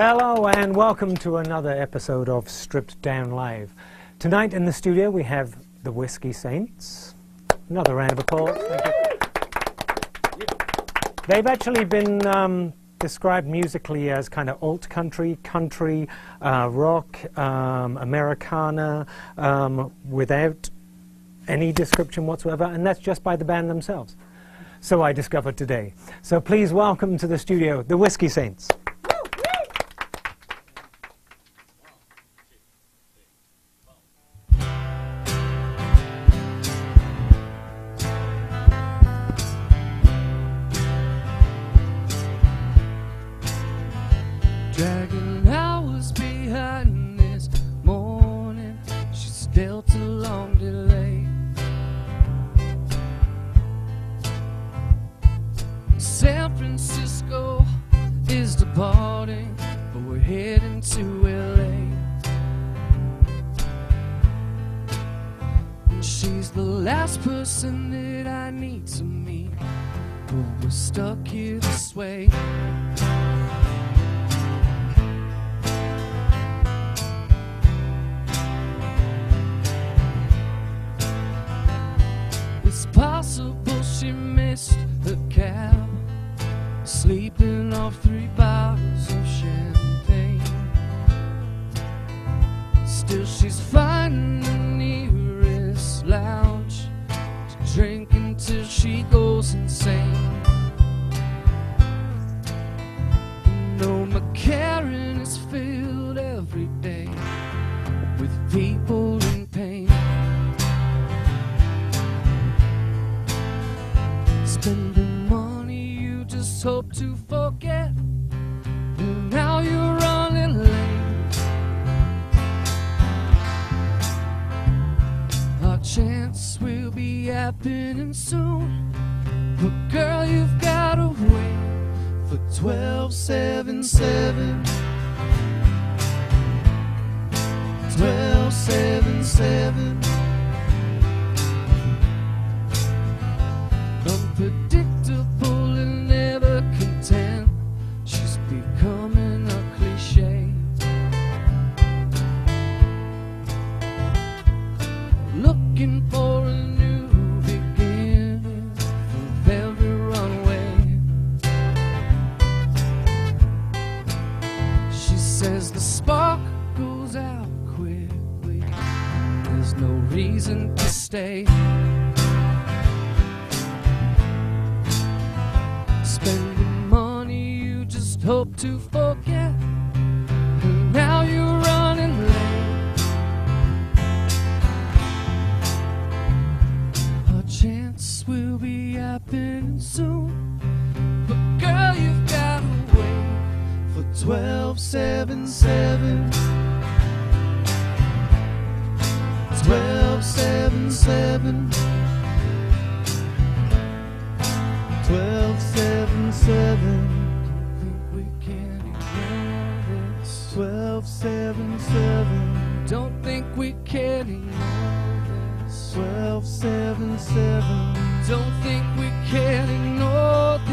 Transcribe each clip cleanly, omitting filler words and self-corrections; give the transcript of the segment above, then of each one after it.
Hello and welcome to another episode of Stripped Down Live. Tonight in the studio we have the Whiskey Saints. Another round of applause. Thank you. They've actually been described musically as kind of alt country, country, rock, Americana, without any description whatsoever, and that's just by the band themselves. So I discovered today. So please welcome to the studio the Whiskey Saints. Dragging hours behind this morning, she's dealt a long delay. San Francisco is departing, but we're heading to LA. And she's the last person that I need to meet, but we're stuck here this way. It's possible she missed her cab, sleeping off 3 bottles of champagne. Still she's finding the nearest lounge to drink until she goes insane. No, McCarran is filled every day with people in pain. Spending money you just hope to forget, and now you're running late. Our chance will be happening soon, but girl, you've gotta wait for 1277. 1277. Unpredictable and never content, she's becoming a cliche. Looking for a new beginning for every runway. She says the spark goes out quickly, there's no reason to stay. Spending money you just hope to forget, and now you're running late. Our chance will be happening soon, but girl, you've gotta wait for 1277. 1277. 1277. Don't think we can ignore this. 1277. Don't think we can ignore this. 1277. Don't think we can ignore this.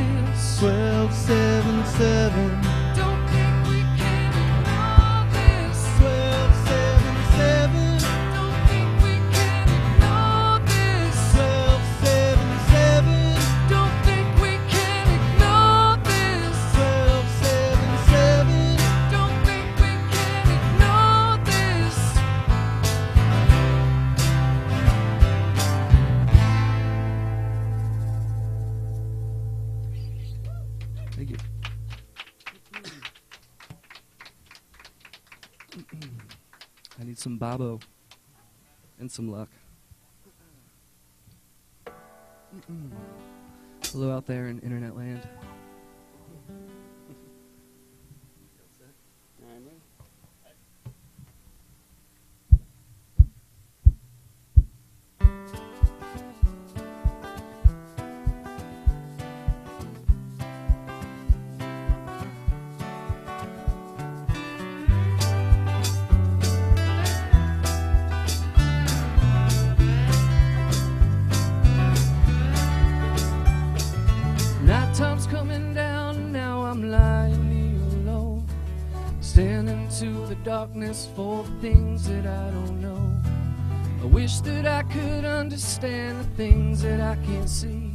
1277. Don't think we can ignore this. 1277. Don't think we can ignore this. 1277. Don't think we can ignore this. 1277. Don't think we can ignore this. Thank you. I need some babo and some luck. Hello out there in internet land. Nighttime's coming darkness for things that I don't know. I wish that I could understand the things that I can't see.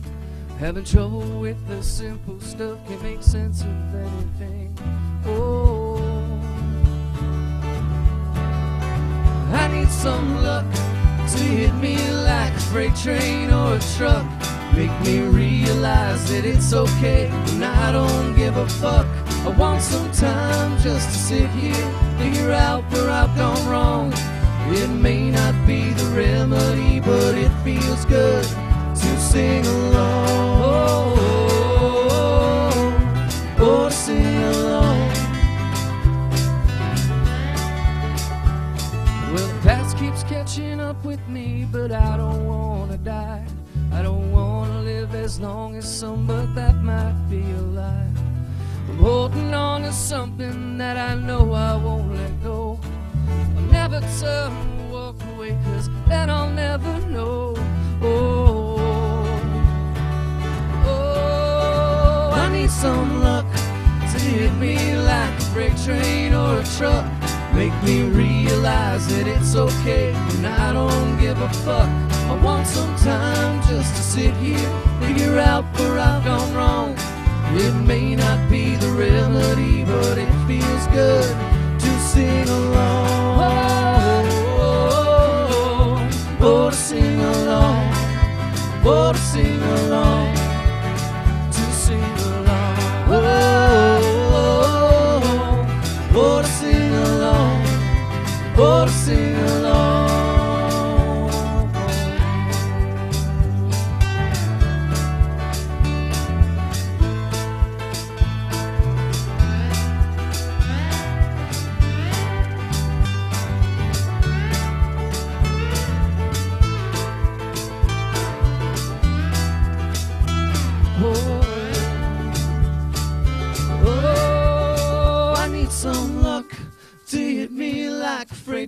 Having trouble with the simple stuff, can't make sense of anything. Oh, I need some luck to hit me like a freight train or a truck. Make me realize that it's okay and I don't give a fuck. I want some time just to sit here, figure out where I've gone wrong. It may not be the remedy, but it feels good to sing along. Oh, oh, oh, to sing along. Well, the past keeps catching up with me, but I don't wanna die. I don't wanna live as long as some, but that might be a lie. I'm holding on to something that I know I won't let go. I'll never turn and walk away, 'cause then I'll never know. Oh, oh, I need some luck to hit me like a freight train or a truck. Make me realize that it's okay and I don't give a fuck. I want some time just to sit here, figure out where I've gone wrong. It may not be the remedy, but it feels good to sing along. Oh, oh, oh, oh, to sing along. Oh, to sing along. To sing along. Oh, oh, oh, oh, to sing along. Oh, to sing along.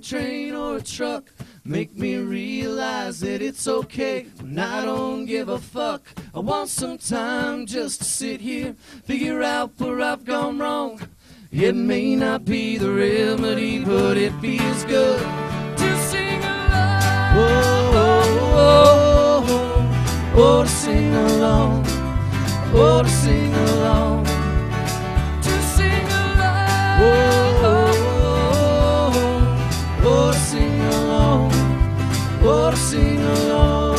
Train or a truck, make me realize that it's okay when I don't give a fuck. I want some time just to sit here, figure out where I've gone wrong. It may not be the remedy, but it feels good to sing along. Oh, oh, oh, oh, oh, to sing along. Oh, to sing along. To sing along. Oh, oh, to sing along, oh, to sing along.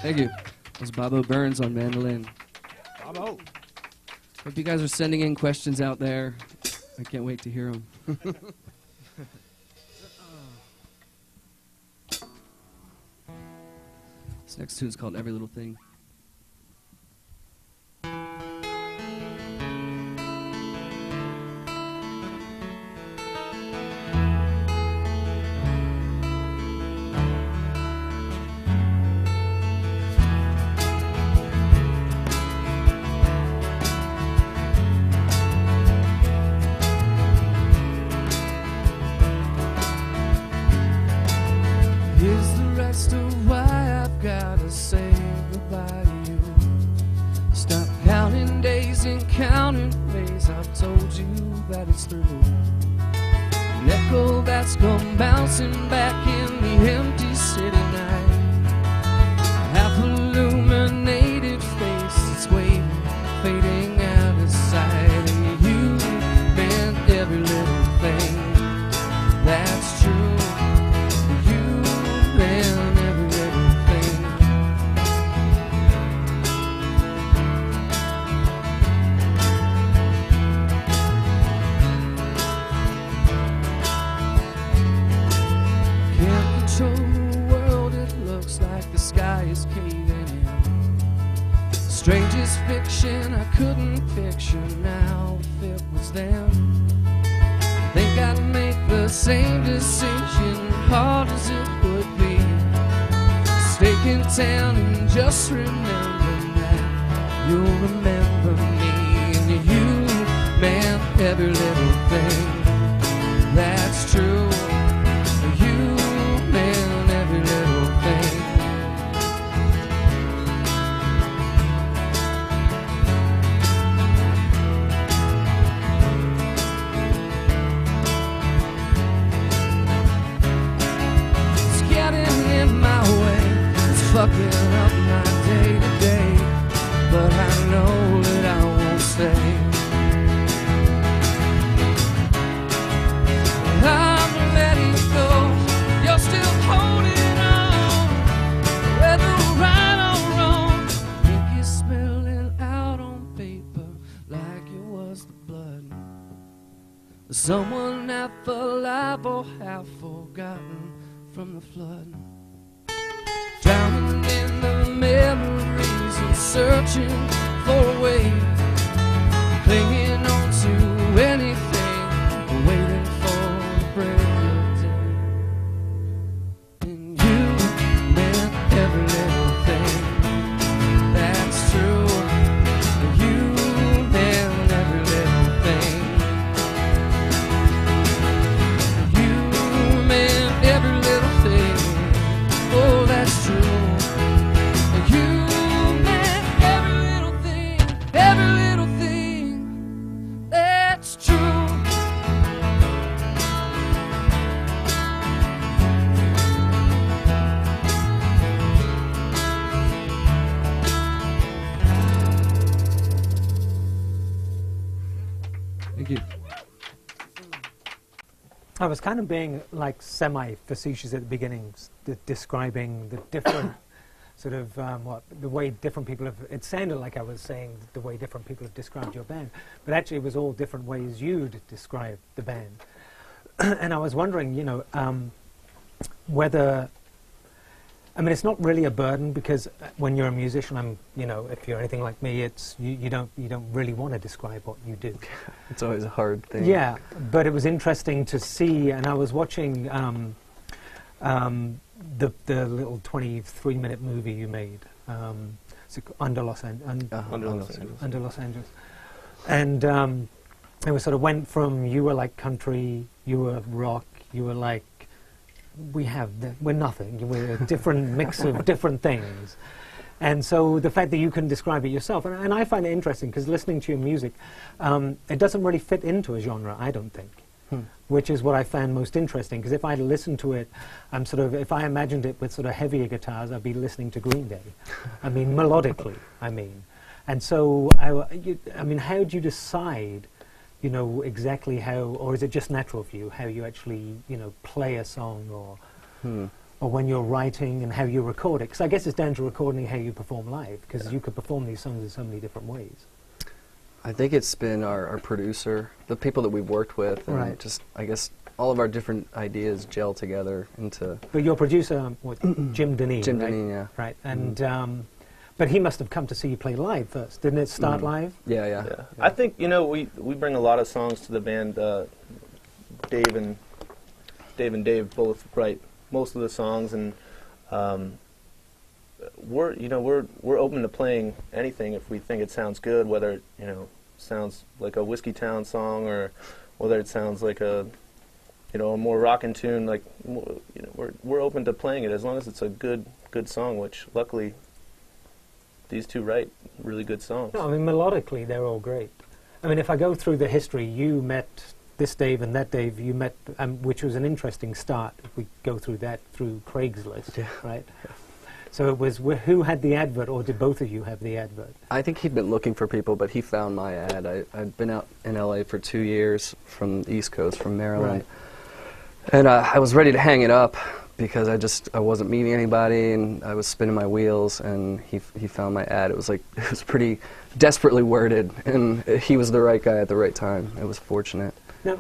Thank you. That was Bobo Burns on mandolin. Bobo. Hope you guys are sending in questions out there. I can't wait to hear them. This next tune's called Every Little Thing. An echo that's come bouncing back in the empty city night. A half illuminated face that's waving, fading out of sight. And you meant every little thing. That's true. You meant every little thing. Control the world, it looks like the sky is caving in. Strangest fiction I couldn't picture now if it was them. I think I'd make the same decision, hard as it would be. town and just remember that you'll remember me. And you meant every little thing. That's true. You meant every little thing. It's getting in my way. It's fucking up my day to day. But I know that I won't stay. I'm letting go. You're still holding on. Whether right or wrong, ink is spilling out on paper like it was the blood of someone half alive or half forgotten from the flood. Drowning in the memories and searching for a way, clinging on to anything, waiting for the break of day. And you meant every little thing. That's true. You meant every little thing. You meant every little thing. Oh, that's true. You meant every little thing. Every little thing. That's true. Thank you. I was kind of being like semi-facetious at the beginning, describing the different sort of the way different people have. It sounded like I was saying the way different people have described your band, but actually it was all different ways you'd describe the band. And I was wondering, you know, whether. I mean, it's not really a burden because when you're a musician, you know, if you're anything like me, it's you don't really want to describe what you do. It's always a hard thing. Yeah, but it was interesting to see, and I was watching the little 23-minute movie you made, Under Los Angeles, and it was sort of went from you were like country, you were rock, you were like. We're nothing. We're a different mix of different things. And so the fact that you can describe it yourself, and I find it interesting because listening to your music, it doesn't really fit into a genre, I don't think, which is what I found most interesting. Because if I listened to it, if I imagined it with sort of heavier guitars, I'd be listening to Green Day. I mean, melodically, I mean. And so, I mean, how do you decide, you know, exactly how, or is it just natural for you, how you actually, you know, play a song, or when you're writing and how you record it? Because I guess it's down to recording how you perform live, because you could perform these songs in so many different ways. I think it's been our producer, the people that we've worked with, and just, I guess, all of our different ideas gel together into... But your producer, Jim Deneen, Jim right? Deneen, yeah. Right, and... but he must have come to see you play live first. Didn't it start live? Yeah. I think, you know, we bring a lot of songs to the band. Dave and Dave both write most of the songs, and we're open to playing anything if we think it sounds good, whether it, you know, sounds like a Whiskey Town song or whether it sounds like a, you know, a more rockin' tune. Like, you know, we're open to playing it as long as it's a good song, which luckily these two write really good songs. No, I mean, melodically, they're all great. I mean, if I go through the history, you met this Dave and that Dave, you met, which was an interesting start. If we go through that through Craigslist, right? Yeah. So it was who had the advert, or did both of you have the advert? I think he'd been looking for people, but he found my ad. I'd been out in L.A. for 2 years from the East Coast, from Maryland. Right. And I was ready to hang it up because I wasn't meeting anybody, and I was spinning my wheels, and he found my ad. It was pretty desperately worded, and he was the right guy at the right time. It was fortunate. Now,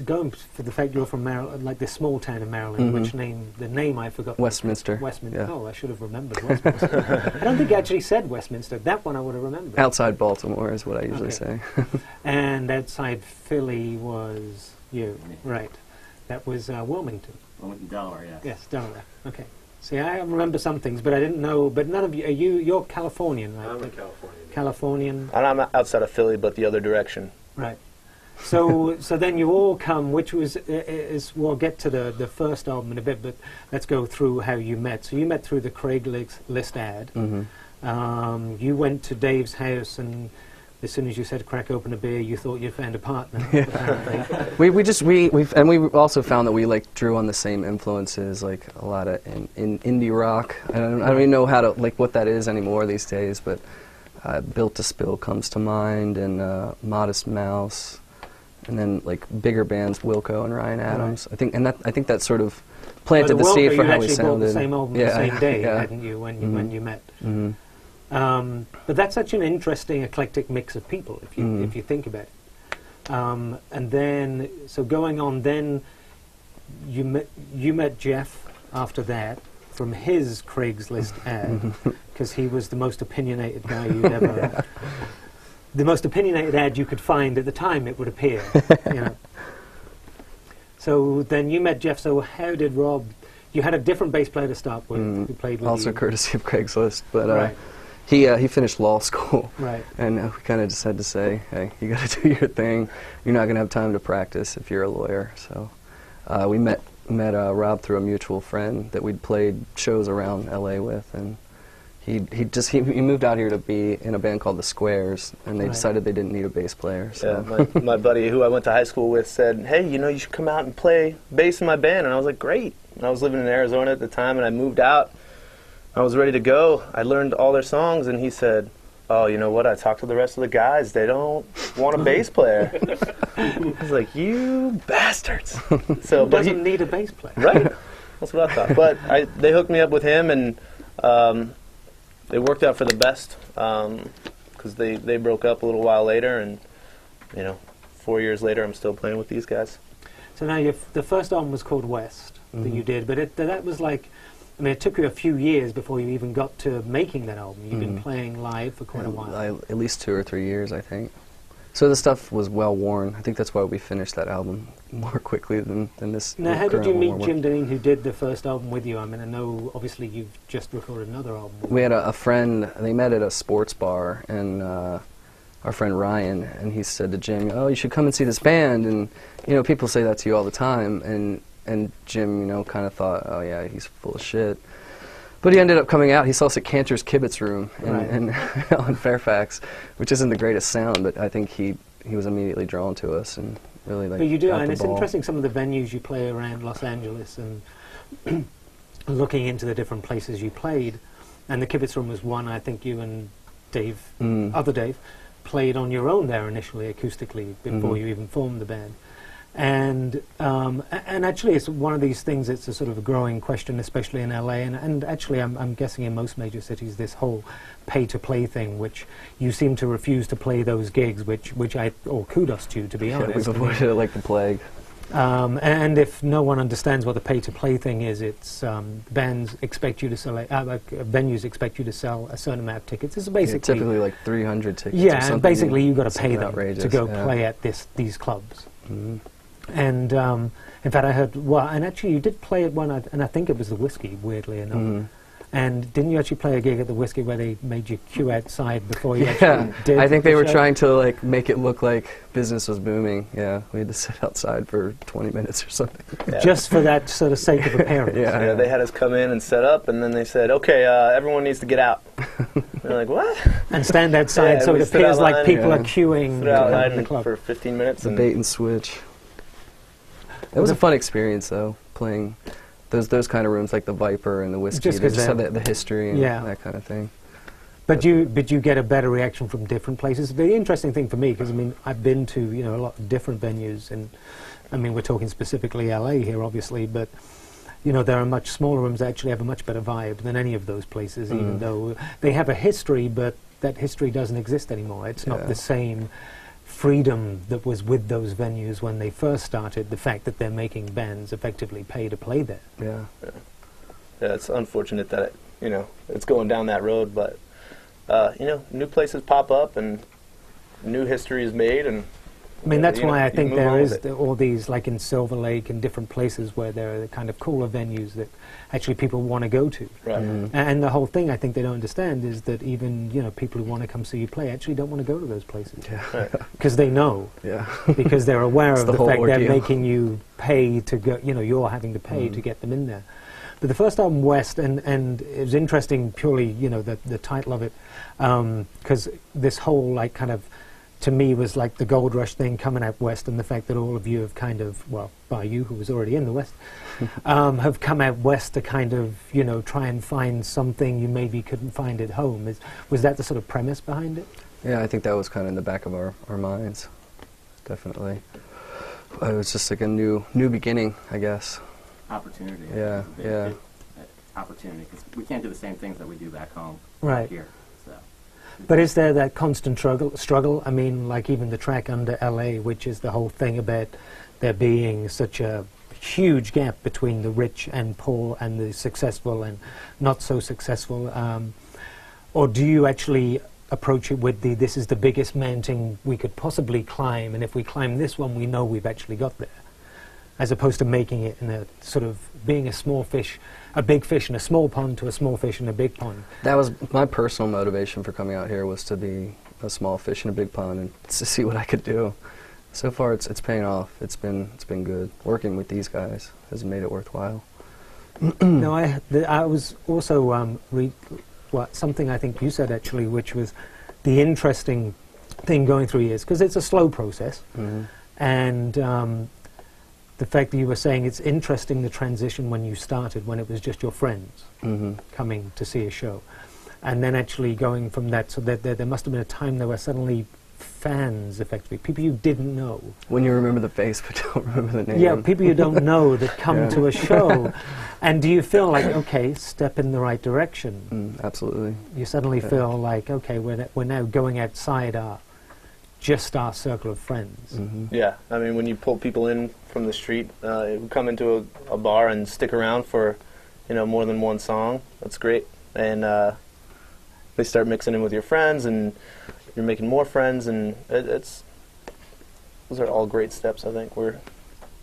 going for the fact you're from Maryland, like this small town in Maryland, which the name I forgot. Westminster. Westminster. Yeah. Oh, I should have remembered Westminster. I don't think I actually said Westminster. That one I would have remembered. Outside Baltimore is what I usually say. And outside Philly was you, right? That was Wilmington. Wilmington, Delaware, yes. Yes, Delaware. Okay. See, I remember some things, but I didn't know. But none of you. You're Californian, right? I'm a Californian. Californian. And I'm outside of Philly, but the other direction. Right. So then you all come, which was we'll get to the first album in a bit, but let's go through how you met. So you met through the Craigslist ad. Mm-hmm. You went to Dave's house, and as soon as you said crack open a beer, you thought you found a partner. we also found that we like drew on the same influences, like a lot of in indie rock. I don't even know how to what that is anymore these days, but Built to Spill comes to mind, and Modest Mouse. And then like bigger bands, Wilco and Ryan Adams. Right. I think that sort of planted the seed for how we sounded. You actually bought the same album the same day, hadn't you, when you met? Mm-hmm. But that's such an interesting, eclectic mix of people, if you think about it. And then, so going on, then you met Jeff after that from his Craigslist ad, because he was the most opinionated guy you'd ever. The most opinionated ad you could find at the time, it would appear. You know. So then you met Jeff. So how did Rob? You had a different bass player to start with. Who played with also you. Courtesy of Craigslist, but right. he finished law school, right? And we kind of just had to say, hey, you got to do your thing. You're not going to have time to practice if you're a lawyer. So we met Rob through a mutual friend that we'd played shows around L.A. with, and. He moved out here to be in a band called The Squares, and they decided they didn't need a bass player. So. Yeah, my buddy who I went to high school with said, hey, you should come out and play bass in my band. And I was like, great. And I was living in Arizona at the time, and I moved out. I was ready to go. I learned all their songs, and he said, oh, you know what? I talked to the rest of the guys. They don't want a bass player. I was like, you bastards. So, but he doesn't need a bass player. Right. That's what I thought. But they hooked me up with him, and... it worked out for the best, because they broke up a little while later, and 4 years later I'm still playing with these guys. So now the first album was called West that you did, but that was like, I mean, it took you a few years before you even got to making that album. You've been playing live for quite a while. At least 2 or 3 years, I think. So the stuff was well worn. I think that's why we finished that album more quickly than this. Now, how did you meet Jim Deneen, who did the first album with you? I mean, I know obviously you've just recorded another album. We had a friend. They met at a sports bar, and our friend Ryan, and he said to Jim, "Oh, you should come and see this band." And people say that to you all the time, and Jim, kind of thought, "Oh yeah, he's full of shit." But he ended up coming out. He saw us at Cantor's Kibitz Room in Fairfax, which isn't the greatest sound, but I think he was immediately drawn to us and really like. But you do, got and the it's ball. interesting some of the venues you play around Los Angeles, and looking into the different places you played. And the Kibitz Room was one. I think you and Dave, other Dave, played on your own there initially, acoustically, before you even formed the band. And actually, it's one of these things. It's a sort of a growing question, especially in LA, and actually, I'm guessing in most major cities, this whole pay-to-play thing, which you seem to refuse to play those gigs, which kudos to be honest. We've avoided it like the plague. And if no one understands what the pay-to-play thing is, it's bands expect you to sell, venues expect you to sell a certain amount of tickets. It's basically typically like 300 tickets. Yeah, or something. and basically you've got to pay them outrageous. to go play at these clubs. And in fact, I heard, and actually you did play at one, and I think it was the Whiskey, weirdly enough. And didn't you actually play a gig at the Whiskey where they made you queue outside before you actually did? I think they were show? trying to make it look like business was booming. Yeah, we had to sit outside for 20 minutes or something. Yeah. Just for that sort of sake of appearance. Yeah, they had us come in and set up, and then they said, okay, everyone needs to get out. We're like, what? And stand outside, so it appears like people are queuing stood outside the club. for 15 minutes. The bait and switch. It was a fun experience, though, playing those kind of rooms like the Viper and the Whiskey. Just they just have the history and that kind of thing. But you get a better reaction from different places. The interesting thing for me, because I mean, I've been to a lot of different venues, and I mean, we're talking specifically LA here, obviously, but there are much smaller rooms that actually have a much better vibe than any of those places, even though they have a history, but that history doesn't exist anymore. It's not the same freedom that was with those venues when they first started. The fact that they're making bands effectively pay to play there. Yeah, it's unfortunate that it's going down that road, but new places pop up and new history is made, and I mean, that's why I you think move there on is with it. all these, like in Silver Lake and different places where there are the kind of cooler venues that actually people want to go to. Right. And the whole thing I think they don't understand is that even, you know, people who want to come see you play actually don't want to go to those places. Right. Because they know. Yeah. Because they're aware It's of the the whole fact they're ordeal. making you pay to go, you know, you're having to pay to get them in there. But the first album, West, and it was interesting purely, you know, the title of it, because this whole, like, kind of, to me, was like the gold rush thing coming out West, and the fact that all of you have kind of, well, by you, who was already in the West, have come out West to kind of, you know, try and find something you maybe couldn't find at home. Was that the sort of premise behind it? Yeah, I think that was kind of in the back of our minds, definitely. It was just like a new beginning, I guess. Opportunity. Yeah, yeah. Opportunity, because we can't do the same things that we do back home Right. here. So. But is there that constant struggle? I mean, like even the track Under LA, which is the whole thing about there being such a huge gap between the rich and poor and the successful and not so successful. Or do you actually approach it with this is the biggest mountain we could possibly climb, and if we climb this one, we know we've actually got there? As opposed to making it in a sort of being a small fish, a big fish in a small pond to a small fish in a big pond. That was my personal motivation for coming out here, was to be a small fish in a big pond and to see what I could do. So far, it's paying off. It's been good. Working with these guys has made it worthwhile. No, I was also something I think you said actually, which was the interesting thing going through years, because it's a slow process, and the fact that you were saying it's interesting the transition when you started, when it was just your friends coming to see a show, and then actually going from that, so that there must have been a time there were suddenly fans, effectively, people you didn't know. When you remember the face but don't remember the name. Yeah, people you don't know that come Yeah. to a show. And do you feel like, okay, step in the right direction? Absolutely. You suddenly Yeah. feel like, okay, we're now going outside our circle of friends. Yeah, I mean, when you pull people in from the street, who come into a bar and stick around for, you know, more than one song, that's great. And they start mixing in with your friends, and you're making more friends, and those are all great steps. I think we're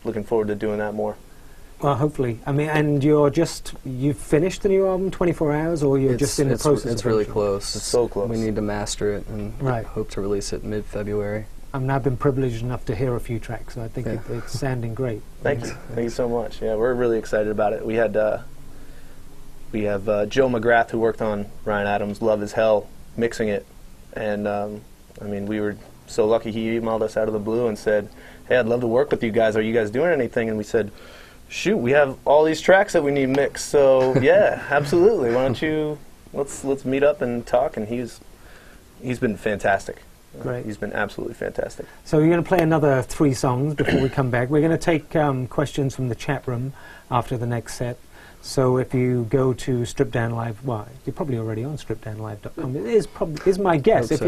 looking forward to doing that more. Well, hopefully. I mean, and you've finished the new album, 24 Hours, or you're just in the process? It's of really finishing? close. It's so close. We need to master it and Right. hope to release it mid-February. I've now been privileged enough to hear a few tracks, so I think Yeah. it's sounding great. Thank you. Thank you so much. Yeah, we're really excited about it. We have Joe McGrath, who worked on Ryan Adams' Love Is Hell, mixing it. And, I mean, we were so lucky he emailed us out of the blue and said, hey, I'd love to work with you guys. Are you guys doing anything? And we said, shoot, we have all these tracks that we need mixed. So, yeah, absolutely. Why don't you, let's meet up and talk. And he's been fantastic. Great. He's been absolutely fantastic. So we're going to play another 3 songs before we come back. We're going to take questions from the chat room after the next set. So if you go to Strip Down Live, well, you're probably already on stripdownlive.com. It is my guess if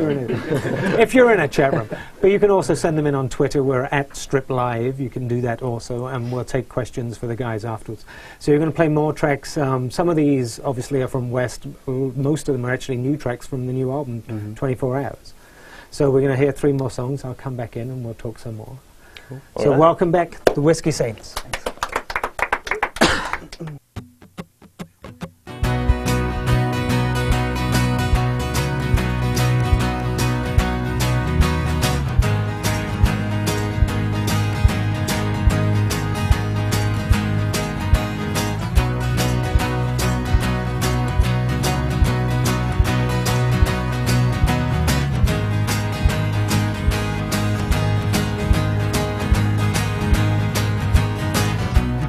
you're in a chat room. But you can also send them in on Twitter. We're at Strip Live. You can do that also, and we'll take questions for the guys afterwards. So you're going to play more tracks. Some of these obviously are from West. Most of them are actually new tracks from the new album, 24 Hours. So we're going to hear 3 more songs. I'll come back in and we'll talk some more. Cool. So All right. welcome back, the Whiskey Saints.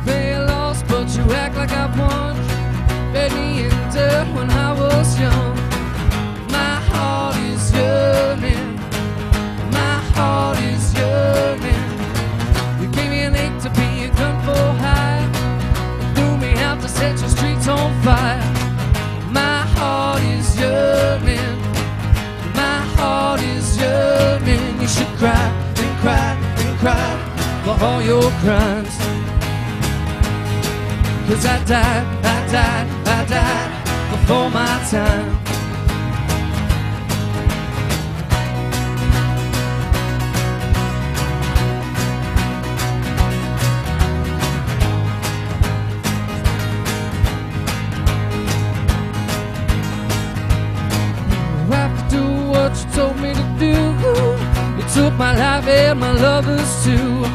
Play lost, but you act like I won. Fed me in dirt when I was young. My heart is yearning. My heart is yearning. You gave me an ache to be a gun for hire. Threw me out to set your streets on fire. My heart is yearning. My heart is yearning. You should cry and cry and cry for all your crimes. 'Cause I died before my time. took my life and my lovers too.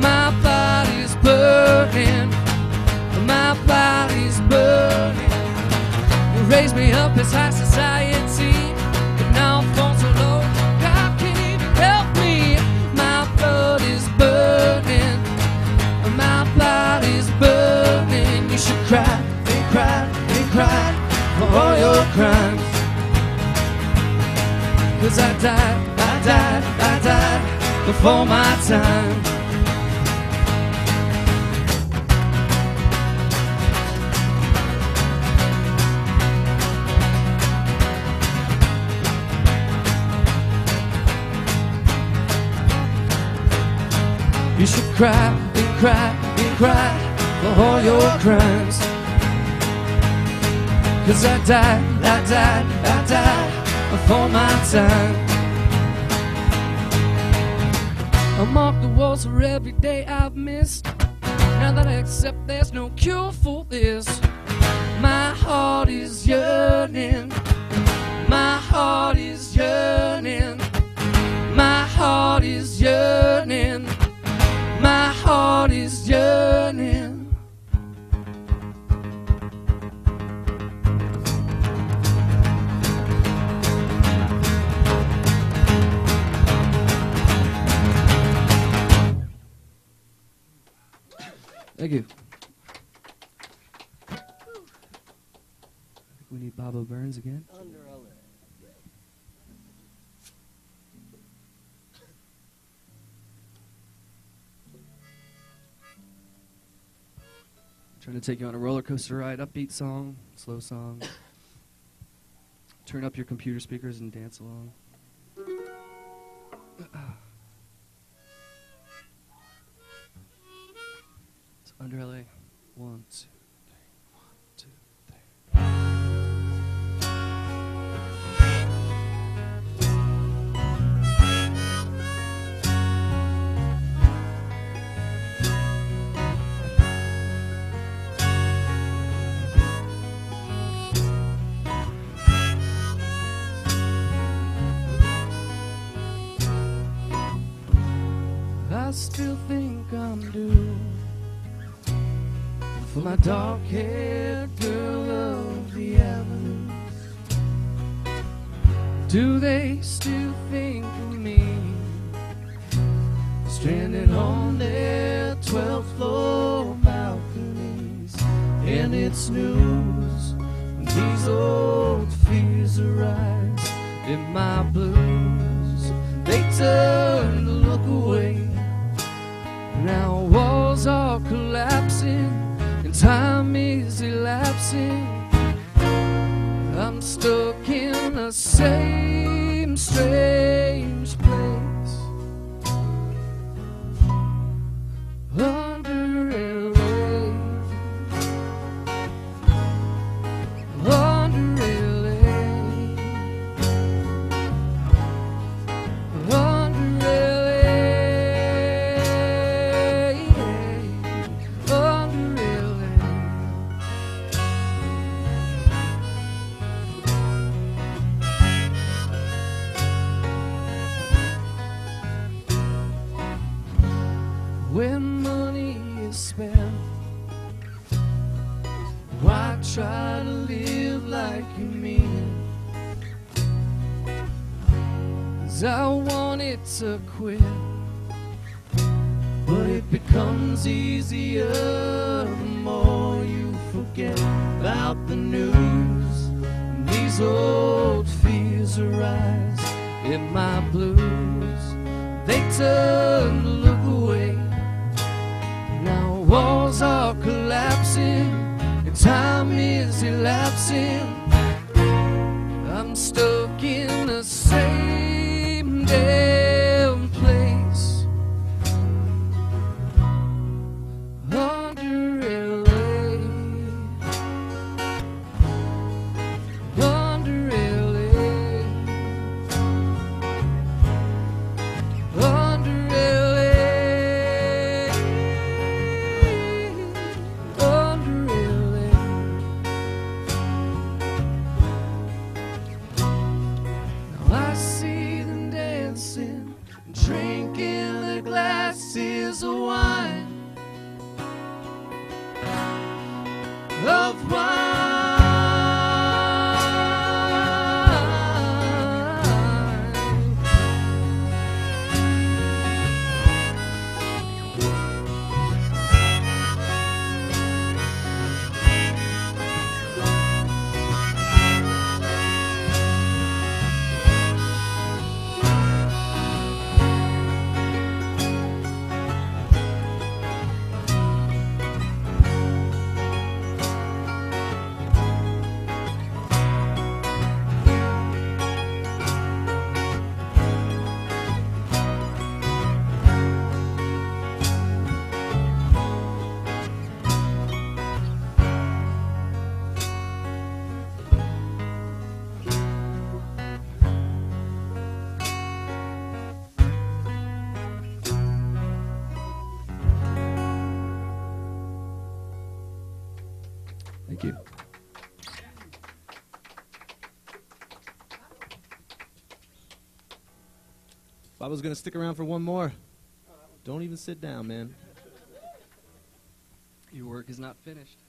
My body's burning, my body's burning. You raised me up as high society, but now I'm falling so low, God can't even help me. My blood is burning, my body's burning. You should cry and cry and cry for all your crimes. 'Cause I died before my time. You should cry and cry and cry for all your crimes. 'Cause I died before my time. I mark the walls for every day I've missed. Now that I accept there's no cure for this, my heart is yearning, my heart is yearning, my heart is yearning, my heart is yearning. Thank you. I think we need Bobo Burns again. Trying to take you on a roller coaster ride, upbeat song, slow song. Turn up your computer speakers and dance along. It's Under LA. 1, 2. I still think I'm due for my dark-haired girl of the avenues. Do they still think of me, stranded on their 12th floor balconies? And it's news when these old fears arise. In my blues, they turn to look away. Now walls are collapsing and time is elapsing. I'm stuck in the same strange place under LA, under LA, under LA. When money is spent, why try to live like you mean it? 'Cause I wanted to quit, but it becomes easier the more you forget about the news. And these old fears arise in my blues. They turn to look away. Now walls are collapsing and time is elapsing. I'm stuck in the same damn place under LA, under LA, under LA. Thank you. I was gonna stick around for one more. Don't even sit down, man. Your work is not finished.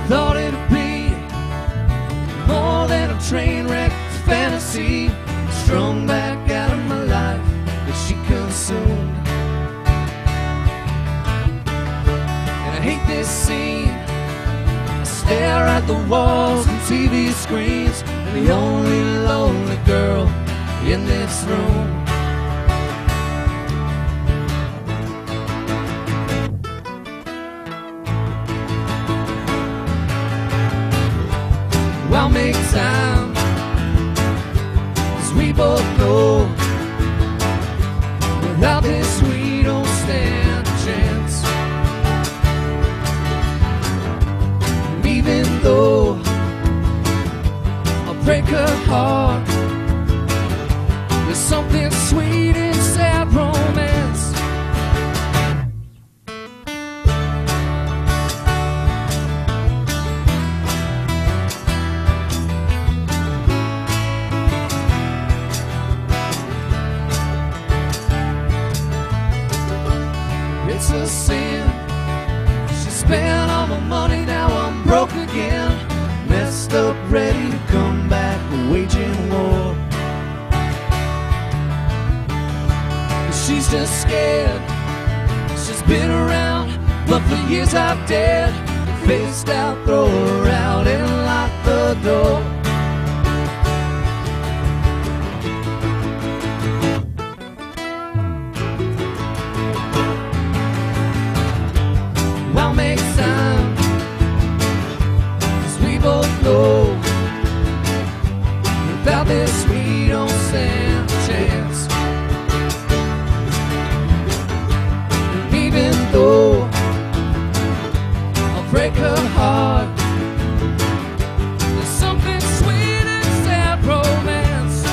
Thought it'd be more than a train wreck fantasy, strung back out of my life that she consumed. And I hate this scene. I stare at the walls and TV screens, and the only lonely girl in this room. I'll make time, 'cause we both know without this we don't stand a chance. And even though I'll break her heart, there's something sweet in sad romance. It's a sin. She spent all my money, now I'm broke again. Messed up, ready to come back, waging war. She's just scared. She's been around, but for years I've dared. Faced out, throw her out, and lock the door. I'll make time, 'cause we both know without this we don't stand a chance. And even though I'll break her heart, there's something sweet in sad romance.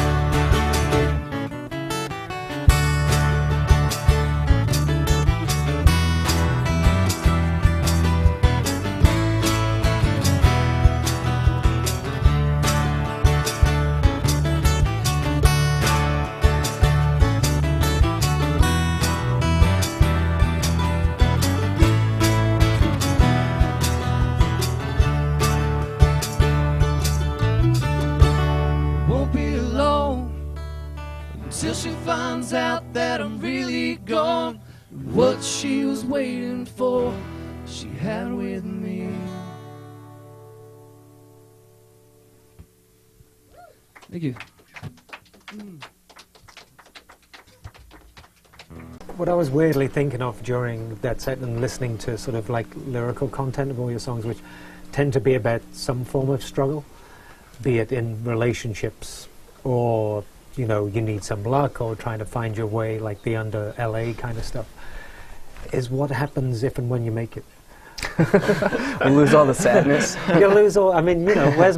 Won't be alone until she finds out that I'm really gone. What she was waiting for, she had with me. Thank you. What I was weirdly thinking of during that set and listening to sort of like lyrical content of all your songs, which tend to be about some form of struggle, be it in relationships or, you know, you need some luck or trying to find your way, like the under LA kind of stuff, is what happens if and when you make it. We lose all the sadness. You lose all, I mean, you know, where's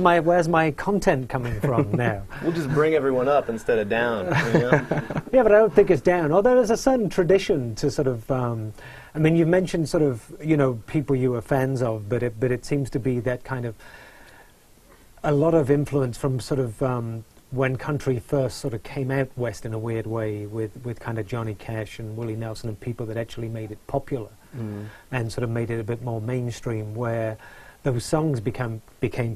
my content coming from now? We'll just bring everyone up instead of down. You know? Yeah, but I don't think it's down. Although there's a certain tradition to sort of, I mean, you mentioned sort of, you know, people you were fans of, but it seems to be that kind of, a lot of influence from sort of when country first sort of came out west in a weird way with kind of Johnny Cash and Willie Nelson and people that actually made it popular and sort of made it a bit more mainstream, where those songs became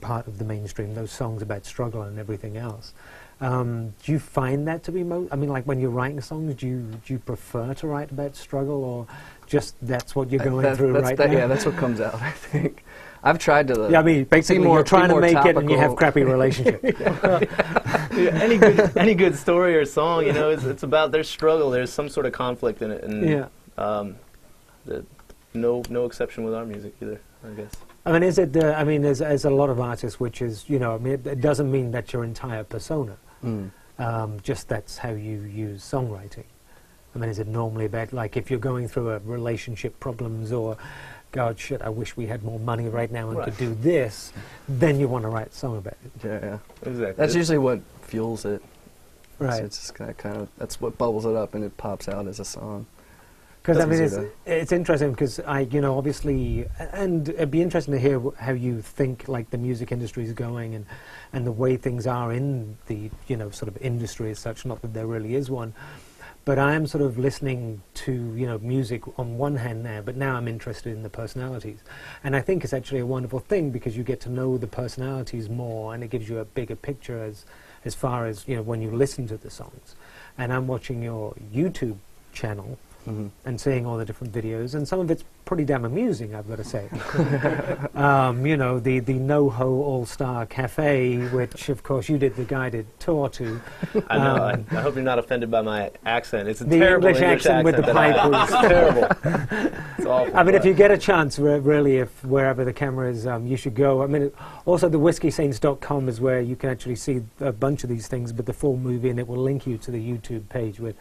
part of the mainstream, those songs about struggle and everything else. Do you find that to be I mean, like when you're writing songs, do you prefer to write about struggle, or just that's what you're going through right now? Yeah, that's what comes out, I think. I've tried to... yeah, I mean, basically you're trying to make it and you have crappy relationships. Yeah, any good story or song, you know, it's about their struggle. There's some sort of conflict in it, and no exception with our music either, I guess. I mean, is it? I mean, there's a lot of artists which is, you know, I mean, it doesn't mean that's your entire persona. Just that's how you use songwriting. I mean, is it normally about, like, if you're going through a relationship problems or, God, shit, I wish we had more money right now and could do this, then you want to write a song about it. Yeah, Exactly. that's usually what fuels it. Right. So it's just kind of that's what bubbles it up and it pops out as a song. Because I mean, easy it's interesting because you know, obviously, and it'd be interesting to hear how you think like the music industry is going and the way things are in the, you know, sort of industry as such. Not that there really is one, but I am sort of listening to, you know, music on one hand now, but now I'm interested in the personalities, and I think it's actually a wonderful thing because you get to know the personalities more, and it gives you a bigger picture as far as, you know, when you listen to the songs. And I'm watching your YouTube channel. And seeing all the different videos, and some of it's pretty damn amusing, I've got to say. You know, the NoHo All-Star Cafe, which of course you did the guided tour to. I know. I hope you're not offended by my accent. It's a the terrible English accent with the that I have. pipe. It's terrible. It's awful. I mean, if you get a chance, really, if wherever the camera is, you should go. I mean, also the whiskeysaints.com is where you can actually see a bunch of these things, but the full movie, and it will link you to the YouTube page with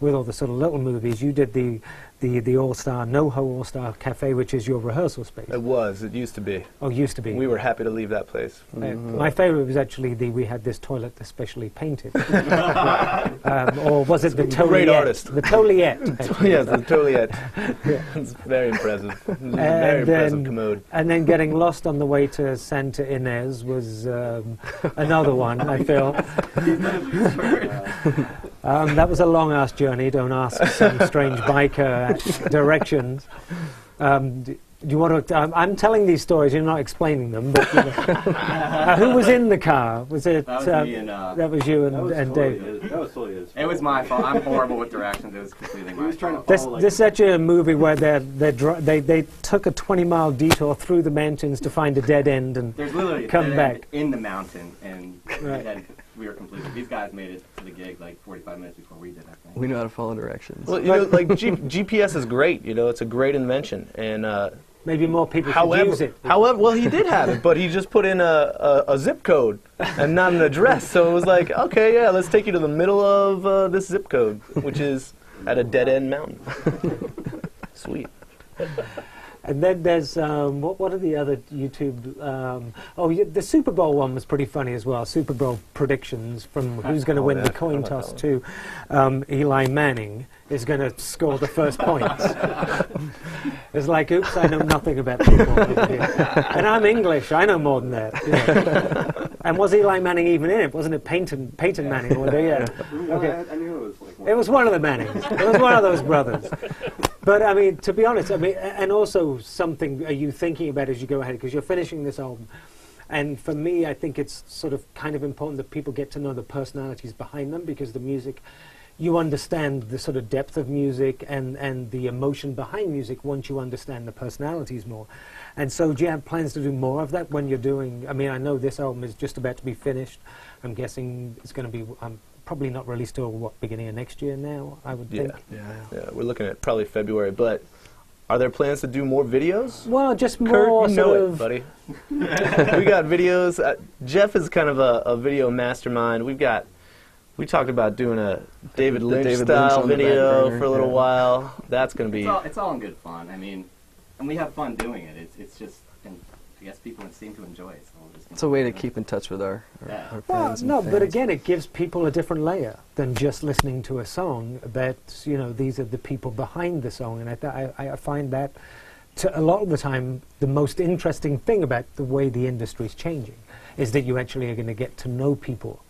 all the sort of little movies. You did the All-Star, NoHo All-Star Cafe, which is your rehearsal space. It used to be. Oh, used to be. We were happy to leave that place. My favorite was actually we had this toilet especially painted. Or was it the Toliet? Great artist. The Toliet. Yes, the Toliet. It's very impressive. Very impressive commode. And then getting lost on the way to Santa Ynez was another one, I feel. That was a long-ass journey. Don't ask some strange biker directions. Do you want to? I'm telling these stories. You're not explaining them. But, you know. Who was in the car? Was it? That was me and. That was you and Dave. That was totally his. It was my fault. I'm horrible with directions. It was completely my fault. This is actually a movie where they took a 20-mile detour through the mountains to find a dead end and There's literally come a dead back. end in the mountain, and Right. we were completely. These guys made it to the gig like 45 minutes before we did. I think. We know how to follow directions. Well, you know, like GPS is great. You know, it's a great invention, and Maybe more people should use it. however, well, he did have it, but he just put in a zip code and not an address. So it was like, okay, yeah, let's take you to the middle of this zip code, which is at a dead-end mountain. Sweet. And then there's what are the other YouTube? The Super Bowl one was pretty funny as well. Super Bowl predictions from who's going to win the coin toss to Eli Manning is going to score the first points. It's like, oops, I know nothing about football. And I'm English. I know more than that. Yeah. And was Eli Manning even in it? Wasn't it Peyton Manning? Or yeah. Okay. I knew it was like. It was one of the Mannings. It was one of those brothers. But I mean, to be honest, I mean, and also something are you thinking about as you go ahead, because you're finishing this album, and for me, I think it's sort of kind of important that people get to know the personalities behind them, because the music, you understand the sort of depth of music and the emotion behind music once you understand the personalities more. And so, do you have plans to do more of that when you're doing? I mean, I know this album is just about to be finished. I'm guessing it's going to be. Probably not released till beginning of next year now, I would think. Yeah, we're looking at probably February, but are there plans to do more videos? Well, just Curt, more you know sort it, of... buddy. We got videos. Jeff is kind of a video mastermind. We talked about doing a David Lynch David style Lynch on the video back burner, for a little yeah. while. That's going to be... It's all in good fun. I mean, and we have fun doing it. It's just, and I guess people seem to enjoy it. So we'll just It's a way to continue keep in touch with our Well, friends. no, and but fans. again, it gives people a different layer than just listening to a song. That, you know, these are the people behind the song, and I find that a lot of the time the most interesting thing about the way the industry is changing is that you actually are going to get to know people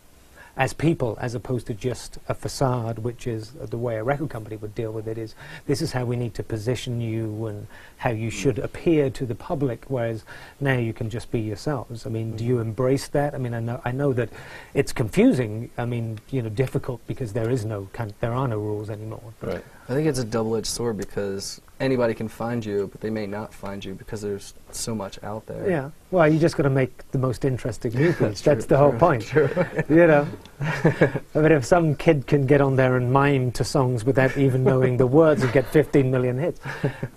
as opposed to just a facade, which is the way a record company would deal with it. Is this is how we need to position you and how you should appear to the public, whereas now you can just be yourselves. I mean, do you embrace that? I mean, I know that it's confusing. I mean, you know, difficult because there are no rules anymore. Right. I think it's a double-edged sword because anybody can find you, but they may not find you because there's so much out there. Yeah. Well, you just got to make the most interesting movies. That's the whole point. True. You know. I mean, if some kid can get on there and mime to songs without even knowing the words and get 15 million hits,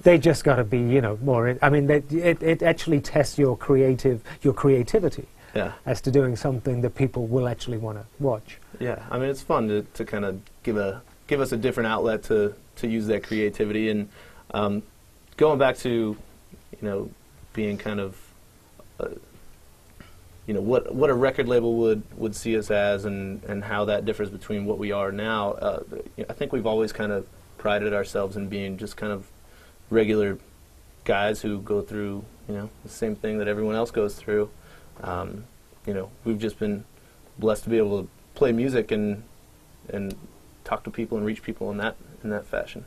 they just got to be, you know, more. I mean, it actually tests your creativity. Yeah. As to doing something that people will actually want to watch. Yeah, I mean, it's fun to kind of give us a different outlet to use that creativity. And going back to, you know, being kind of, you know, what a record label would see us as, and how that differs between what we are now. I think we've always kind of prided ourselves in being just kind of regular guys who go through, you know, the same thing that everyone else goes through. You know, we've just been blessed to be able to play music and talk to people and reach people in that fashion.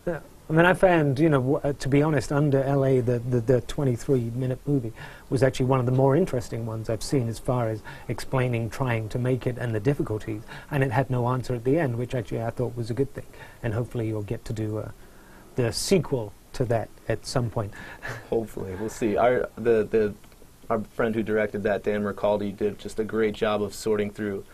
Yeah. I mean, I found, you know, to be honest, Under LA, the 23-minute movie was actually one of the more interesting ones I've seen as far as explaining trying to make it and the difficulties. And it had no answer at the end, which actually I thought was a good thing. And hopefully you'll get to do the sequel to that at some point. Hopefully. We'll see. Our friend who directed that, Dan Mercaldi, did just a great job of sorting through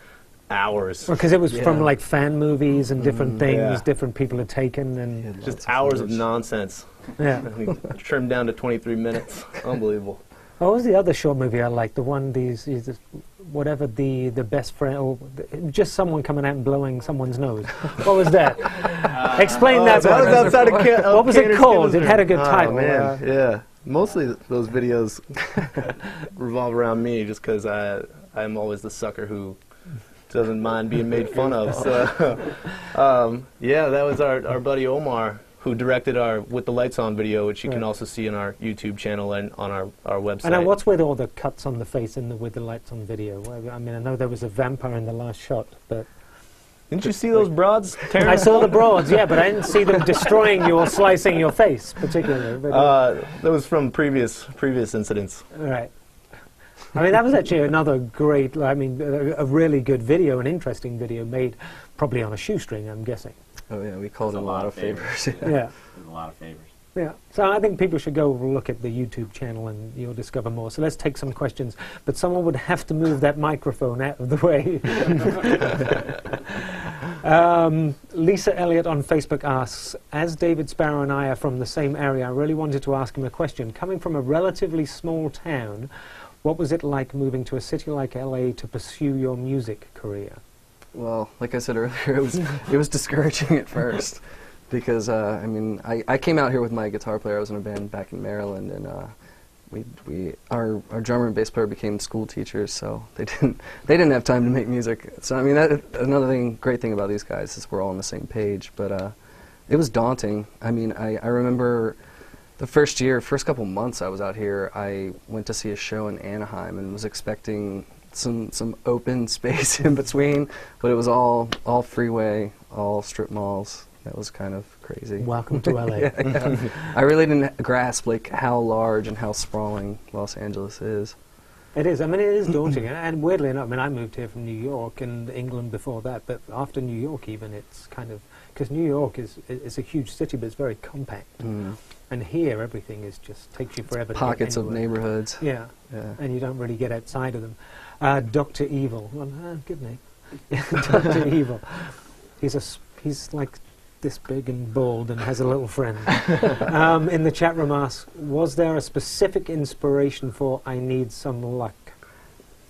hours. Because it was from like fan movies and different things, yeah. different people had taken, and Just hours of nonsense. yeah. We trimmed down to 23 minutes. Unbelievable. What was the other short movie I liked? The one, whatever the best friend, or just someone coming out and blowing someone's nose. What was that? Explain that. That was outside of what was it called? It had a good title. Oh, man. Yeah. Mostly those videos revolve around me, just because I'm always the sucker who doesn't mind being made fun of. So, yeah, that was our buddy Omar, who directed our With the Lights On video, which you can also see on our YouTube channel and on our website. And what's with all the cuts on the face in the With the Lights On video? I mean, I know there was a vampire in the last shot, but... Didn't you see those broads tearing? I saw the broads, yeah, but I didn't see them destroying you or slicing your face, particularly. But, that was from previous incidents. right. I mean, that was actually another great, I mean, a really good video, an interesting video made probably on a shoestring, I'm guessing. Oh yeah, we called it a lot of favors. Yeah. There's a lot of favors. Yeah. So I think people should go look at the YouTube channel and you'll discover more. So let's take some questions, but someone would have to move that microphone out of the way. Lisa Elliott on Facebook asks, as David Sparrow and I are from the same area, I really wanted to ask him a question. Coming from a relatively small town, what was it like moving to a city like LA to pursue your music career? Well, like I said earlier, it was discouraging at first because I mean I came out here with my guitar player. I was in a band back in Maryland, and our drummer and bass player became school teachers, so they didn't have time to make music. So I mean another great thing about these guys is we're all on the same page. But it was daunting. I mean I remember the first couple months I was out here, I went to see a show in Anaheim and was expecting some open space in between, but it was all freeway, all strip malls. That was kind of crazy. Welcome to LA. Yeah. I really didn't grasp like how large and how sprawling Los Angeles is. It is. I mean, it is daunting. And weirdly enough, I mean, I moved here from New York and England before that, but after New York even, it's kind of, because New York is a huge city, but it's very compact. Mm. And here, everything is just takes you forever to get Pockets of anywhere. neighborhoods. Yeah. Yeah. And you don't really get outside of them. Dr. Evil. Well, good name. Dr. Evil. He's like this big and bald and has a little friend. In the chat room asks, was there a specific inspiration for I Need Some Luck?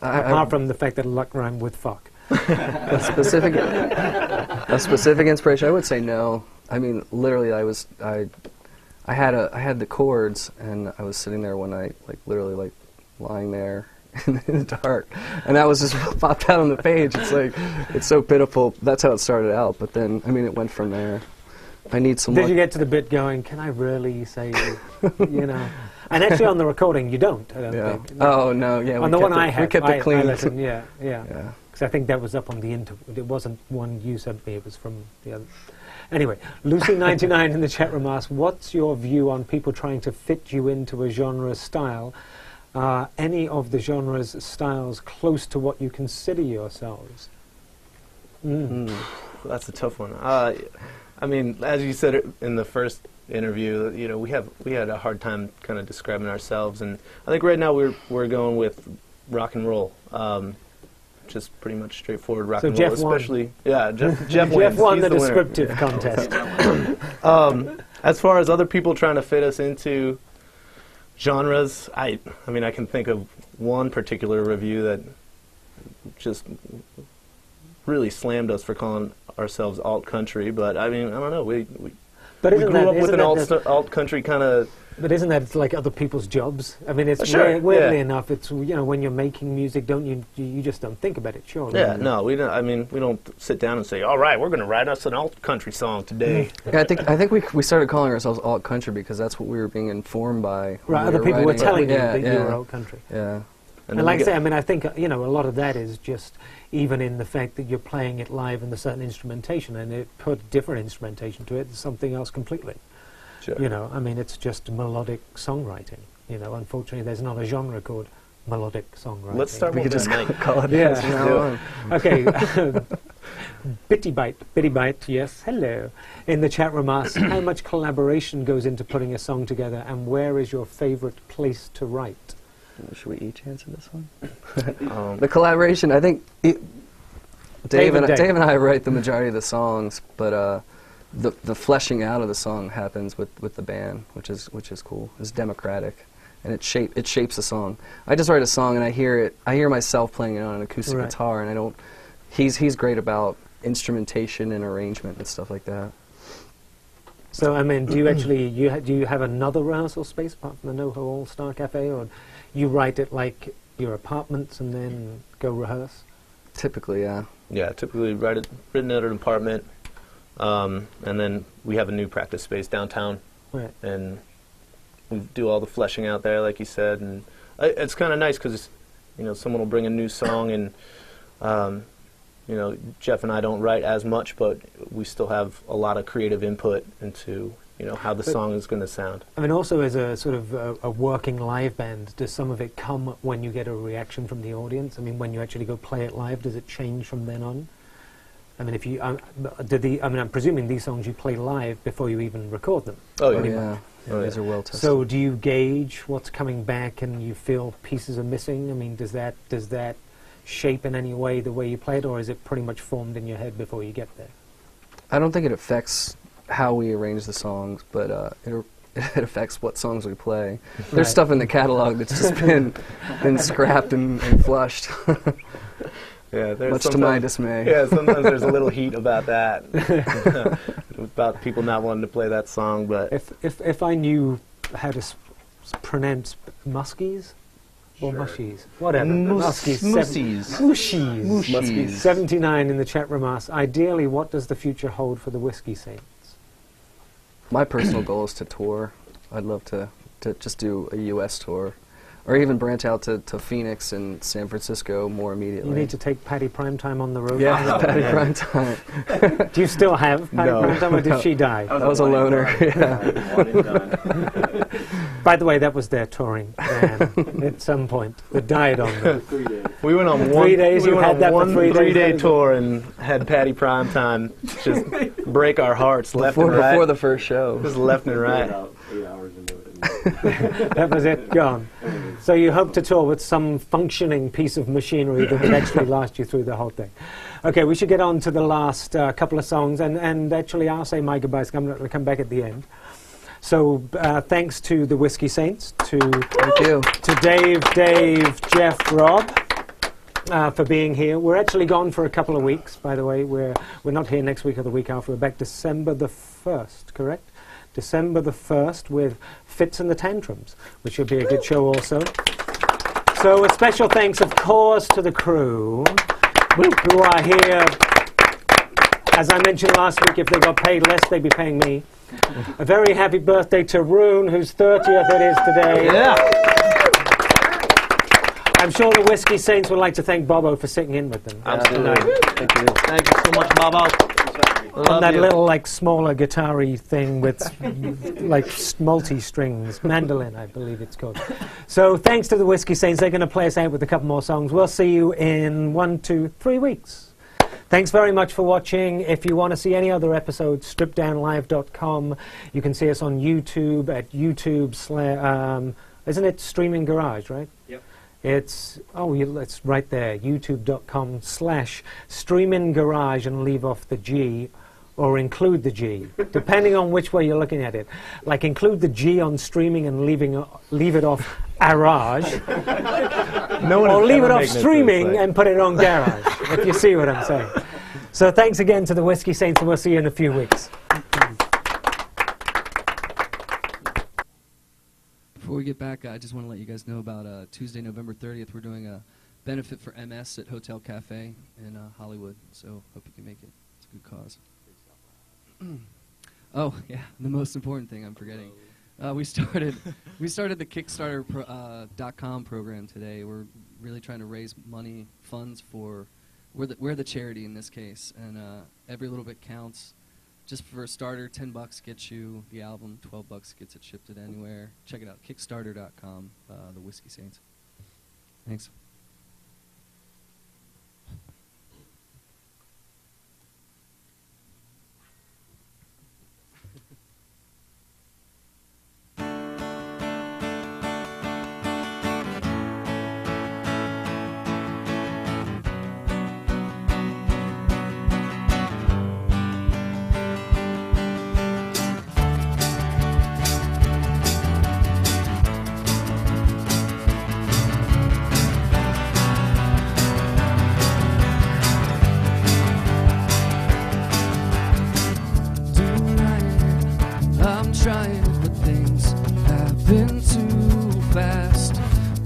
Apart from the fact that luck rhymed with fuck. A specific inspiration? I would say no. I mean, literally, I had the chords, and I was sitting there one night, like literally, like lying there in the dark, and that was just what popped out on the page. It's like, it's so pitiful. That's how it started out. But then, I mean, it went from there. I need some. Did you get to the bit going? Can I really say, you know? And actually, on the recording, you don't. I don't think. Oh no, yeah. On the one I had, we kept it clean. I listened, yeah. Yeah. Because I think that was up on the It wasn't one you sent me. It was from the other. Anyway, Lucy99 in the chat room asks, what's your view on people trying to fit you into a genre style? Any of the genre's styles close to what you consider yourselves? That's a tough one. I mean, as you said in the first interview, you know, we had a hard time kind of describing ourselves, and I think right now we're going with rock and roll, just pretty much straightforward rock and roll. Jeff won. Especially, yeah, Jeff Jeff wins. won He's the winner. descriptive contest. As far as other people trying to fit us into genres, I mean, I can think of one particular review that just really slammed us for calling ourselves alt country, but I mean, I don't know, we grew up with an alt country kind of. But isn't that like other people's jobs? I mean, it's Sure, weirdly yeah. enough, it's, you know, when you're making music, don't you just don't think about it, sure. Yeah, no, we don't. I mean, we don't sit down and say, "All right, we're going to write us an alt country song today." Yeah, I think we started calling ourselves alt country because that's what we were being informed by. when Right, we other people were writing. telling Yeah, you that yeah, you were alt country. Yeah. And like I say, I mean, I think, you know, a lot of that is just even in the fact that you're playing it live in a certain instrumentation, and it put different instrumentation to it, something else completely. Sure. You know, I mean, it's just melodic songwriting. You know, unfortunately, there's not a genre called melodic songwriting. Let's start We with could that just night. call it Yeah. that from now on. Okay. Bitty Bite, yes, hello. In the chat room asks, how much collaboration goes into putting a song together, and where is your favorite place to write? Should we each answer this one? Um, The collaboration, I think Dave and Dave. I write the majority of the songs, but the fleshing out of the song happens with the band, which is cool. It's democratic, and it shapes the song. I just write a song and I hear myself playing it on an acoustic Right. guitar, and I don't. He's great about instrumentation and arrangement and stuff like that. So, I mean, do you actually, do you have another rehearsal space apart from the NoHo All-Star Cafe, or you write it like your apartments and then go rehearse? Typically, yeah. Yeah, typically written at an apartment, and then we have a new practice space downtown, Right. and we do all the fleshing out there, like you said, and it's kind of nice because, you know, someone will bring a new song, and you know, Jeff and I don't write as much, but we still have a lot of creative input into, you know, how the song is going to sound. I mean, also as a sort of a working live band, does some of it come when you get a reaction from the audience? I mean, when you actually go play it live, does it change from then on? I mean, if you, I mean, I'm presuming these songs you play live before you even record them. Oh, Oh, yeah. yeah. Oh, These yeah. are well tested. So do you gauge what's coming back and you feel pieces are missing? I mean, does that shape in any way the way you play it, or is it pretty much formed in your head before you get there? I don't think it affects how we arrange the songs, but it affects what songs we play. There's Right. stuff in the catalog that's just been scrapped and flushed, Yeah, there's much to sometimes- my dismay. Yeah, sometimes there's a little heat about that, about people not wanting to play that song, but If I knew how to pronounce muskies or Sure. mushies, whatever. Muskies. Moosies. Mushies. Muskies. 79 in the chat room asks, ideally, what does the future hold for the Whiskey Saints? My personal goal is to tour. I'd love to just do a U.S. tour, or even branch out to Phoenix and San Francisco more immediately. You need to take Patty Primetime on the road. Yeah, Patty Primetime. Do you still have Patty No. Primetime, or did she die? That was a loner. Yeah. One and done. By the way, that was their touring band at some point. That died on them. 3 days. we went on 3 days, we you went had on that for one 3 days? 3-day tour and had Patty Primetime just break our hearts left and right. Before the first show. Just left and right. About 8 hours into it. That was it, gone. So you hope to tour with some functioning piece of machinery that would actually last you through the whole thing. Okay, we should get on to the last couple of songs, and actually I'll say my goodbyes. I'm going to come back at the end. So thanks to the Whiskey Saints, Thank you. to Dave, Jeff, Rob, for being here. We're actually gone for a couple of weeks, by the way. We're not here next week or the week after. We're back December the 1st, correct? December the 1st with Fits and the Tantrums, which should be a good show also. So a special thanks, of course, to the crew who are here. As I mentioned last week, if they got paid less, they'd be paying me. A very happy birthday to Rune, whose 30th it is today. Yeah. I'm sure the Whiskey Saints would like to thank Bobo for sitting in with them. Absolutely. Thank you. Thank you so much, Bobo. On that little, like, smaller guitar-y thing with, like, multi-strings. Mandolin, I believe it's called. So thanks to the Whiskey Saints. They're going to play us out with a couple more songs. We'll see you in 1, 2, 3 weeks. Thanks very much for watching. If you want to see any other episodes, stripdownlive.com. You can see us on YouTube at YouTube isn't it Streaming Garage, right? Yep. It's it's right there, youtube.com/Streaming Garage, and leave off the G or include the G, depending on which way you're looking at it. Like include the G on streaming and leave it off Garage. Or leave it off streaming and put it on Garage, if you see what I'm saying. So thanks again to the Whiskey Saints, and we'll see you in a few weeks. Before we get back, I just want to let you guys know about Tuesday, November 30th. We're doing a benefit for MS at Hotel Cafe in Hollywood, so hope you can make it. It's a good cause. Oh, yeah, the most important thing I'm forgetting. We started the Kickstarter.com program today. We're really trying to raise funds for we're the charity in this case, and every little bit counts. Just for a starter, $10 gets you the album, $12 gets it shipped it anywhere. Check it out, Kickstarter.com, the Whiskey Saints. Thanks.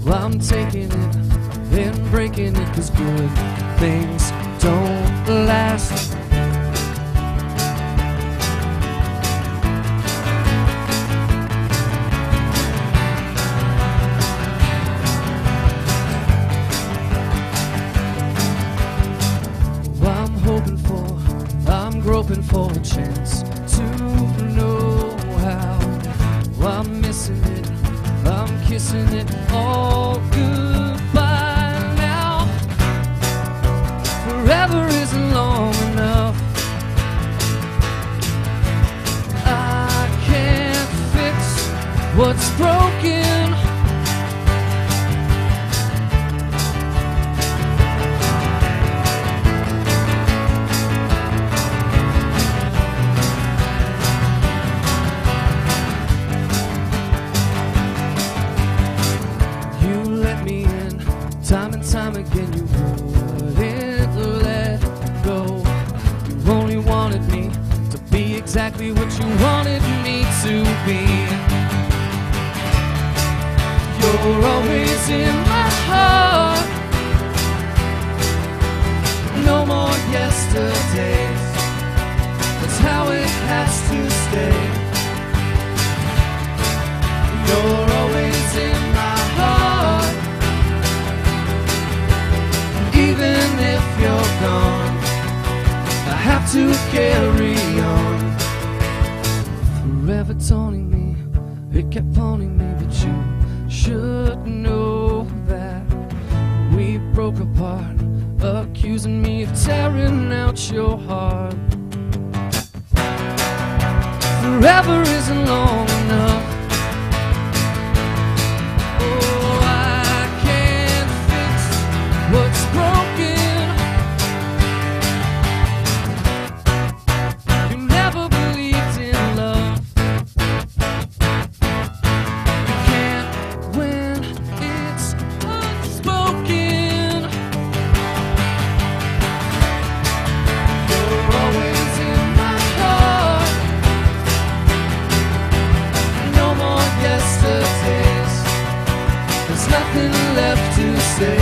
I'm taking it and breaking it, 'cause good things don't last. I'm groping for a chance to know how. I'm missing it, I'm kissing it all goodbye now. Forever isn't long enough. I can't fix what's broken. Time and time again, you wouldn't let go. You only wanted me to be exactly what you wanted me to be. You're always in my heart. No more yesterdays. That's how it has to stay. You're always in my heart. Even if you're gone, I have to carry on. Forever taunting me, it kept haunting me, but you should know that we broke apart, accusing me of tearing out your heart. Forever isn't long enough. What's broken? You never believed in love. You can't when it's unspoken. You're always in my heart. No more yesterdays. There's nothing left to say.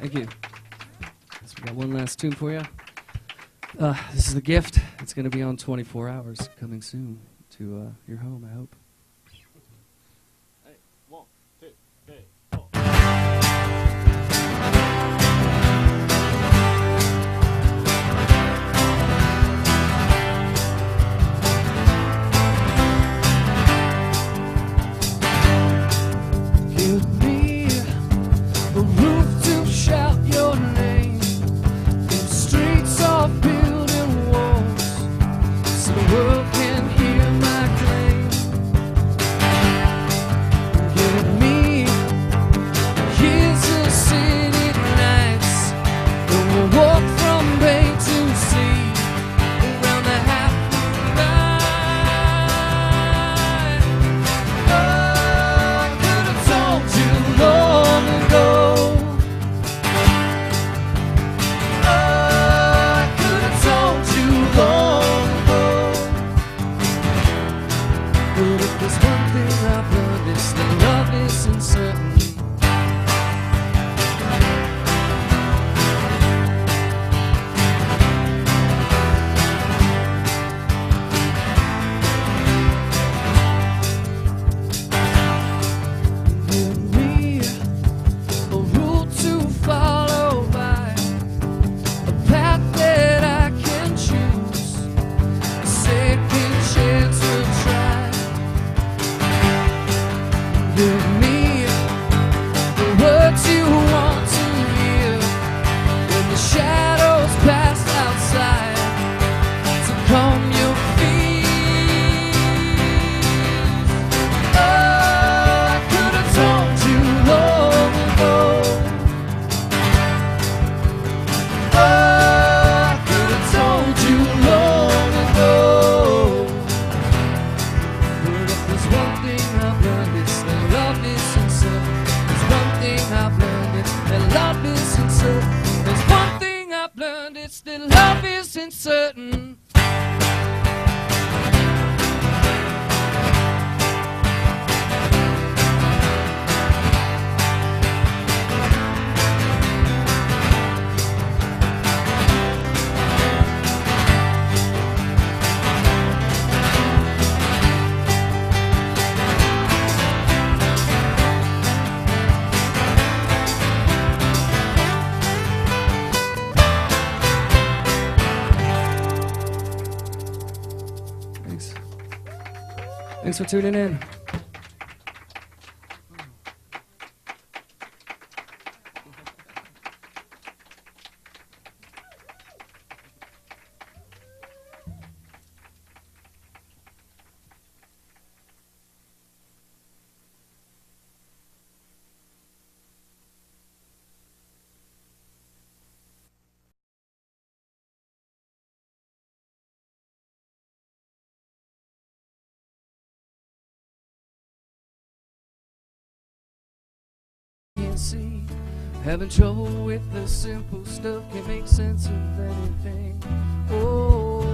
Thank you. So we got one last tune for you. This is The Gift. It's going to be on 24 Hours, coming soon to your home, I hope. Hey, 1, 2, 3, 4. Give me a roof to shout your name in streets of building walls, so the world can hear my claim. Give me years of city nights, and we'll walk from bay to sea around the half moon line. I could have told you long ago. I could have told you long ago. But if there's one thing I've learned, it's that love is uncertain. Give me a rule to follow by, a path that I can choose, a second chance to try. Give me the words you want to hear when the shadows pass outside to calm your fears. I could have told you long ago. I could have told you long ago. But if there's one thing I've learned, it's that love is uncertain. There's one thing I've learned, it's that love is uncertain. There's one thing I've learned, it's that love is uncertain. Thanks. Thanks for tuning in. Can't see, having trouble with the simple stuff, can't make sense of anything. Oh,